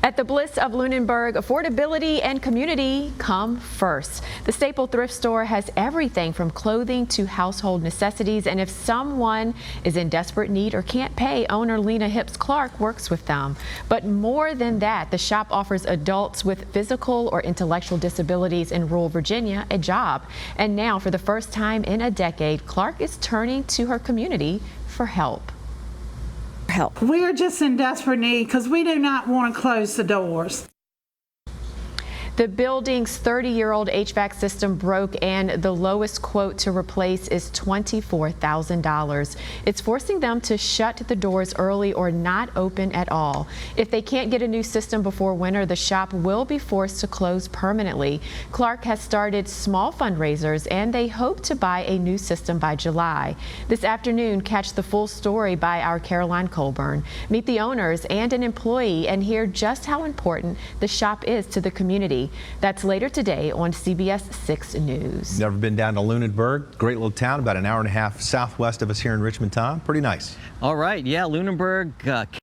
At the Bliss of Lunenburg, affordability and community come first. The staple thrift store has everything from clothing to household necessities, and if someone is in desperate need or can't pay, owner Lena Hips Clark works with them. But more than that, the shop offers adults with physical or intellectual disabilities in rural Virginia a job. And now, for the first time in a decade, Clark is turning to her community for help. We're just in desperate need because we do not want to close the doors. The building's 30-year-old HVAC system broke, and the lowest quote to replace is $24,000. It's forcing them to shut the doors early or not open at all. If they can't get a new system before winter, the shop will be forced to close permanently. Clark has started small fundraisers, and they hope to buy a new system by July. This afternoon, catch the full story by our Caroline Colburn. Meet the owners and an employee and hear just how important the shop is to the community. That's later today on CBS 6 News. Never been down to Lunenburg? Great little town, about an hour and a half southwest of us here in Richmond, Tom. Pretty nice. All right, yeah, Lunenburg.